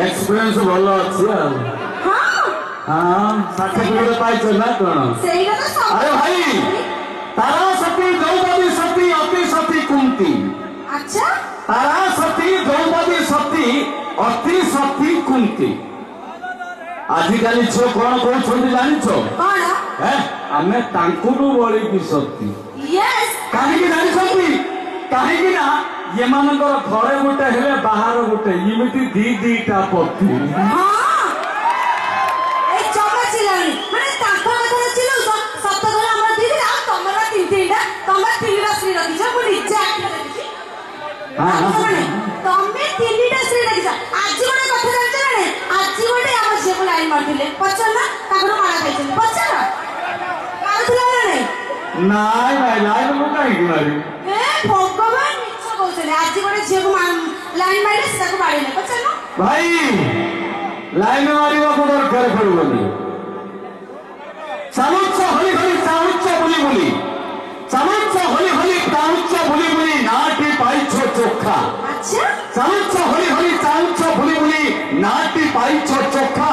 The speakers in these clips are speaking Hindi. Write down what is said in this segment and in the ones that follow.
एक्सपीरियंस भल अच्छी हाँ हाँ सर्टिफिकेट पाइछ ना कौन सही तो सब अरे भाई तारा सती द्रौपदी सती अति सती कुंती अच्छा तारा सती द्रौपदी सती अति सती कुंती आजिकाली झील कौन कौन जानी कौन आमे तांकुनु बड़ी की सती यस कहीं जानी कहीं ना ये मानकर घरे गोटे हेले बाहर गोटे इमिति दीटा पति हाँ ए चौका चिलानी माने ताको कथा चिलौ सत्य करे हमर दीदी आ तमरा तीनटा तमरा तीनटा श्री रखी छ मुनि जाक रखी हां तमे तीनटा श्री रखी छ आज गोटे कथा जानछ रे आज गोटे हम से को लाइन मारथिले पचल ना ताको मारा खाइछन पचल मारथला रे नाइ भाई लाइन मु काई मारी ए भगवान मिछ कहछले आज गोटे झे को लाइन मारले से ताको बाड़ीले पचल ना भाई लाइन मारिबा को दरकार पड़बनी चालुच्च हली हली चालुच्च बुली बुली चालुच्च हली हली चालुच्च बुली बुली नाटी पाइछ चोखा अच्छा चालुच्च हली हली चालुच्च बुली बुली नाटी पाइछ चोखा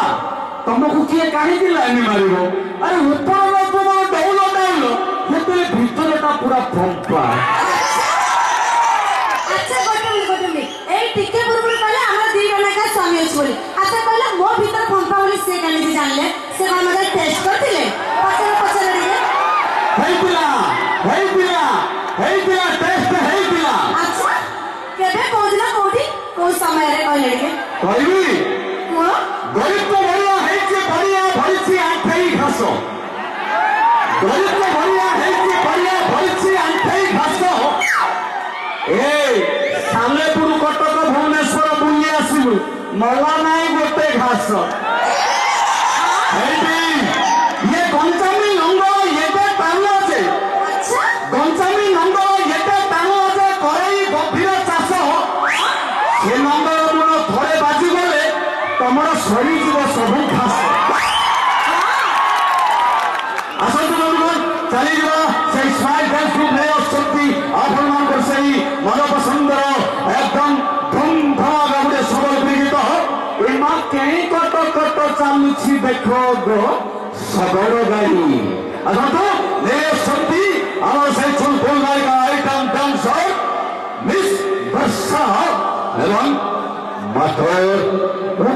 तुमको किए काहे की लाइन मारिबो अरे ऊपर ऊपर डौलो डौलो हेतले भीतरटा पूरा फंपा अच्छा गोटमी ए टिके बुरबुर कहले हमरा दी जणा का स्वामी अछि बोली अच्छा कहले मो भीतर फंपा बोली से काने से जानले से हम मगर टेस्ट करथिले पचर रे हे पिला टेस्ट हे पिला अच्छा केबे पहुंचला कोठी को समय रे कहले के कहबी को गरीब तो बढ़िया है जे बढ़िया भरसी आठई घासो गरीब तो बढ़िया है जे बढ़िया भरसी आठई घासो ए सालेपुर कटक भुवनेश्वर बुली आसिबु मला नाही गोटे घास ये गंचामी नंगर ये टाणु আছে अच्छा गंचामी नंगर ये टाणु আছে करई गभीर चाष से नंगर गुण थरे बाजी गले तमर सरी जीव सब घास आसतु बंधुगण चली जा से स्माइल डांस ग्रुप ने शक्ति आभरण कर सही मन पसंद एकदम धूम धमाका गुडे सबल गीत ए मां कहीं कट कट चालुछि देखो गो सगड़ गाड़ी आसतु ने शक्ति आवर से चुल बोल का आइटम डांसर मिस वर्षा एवं माधव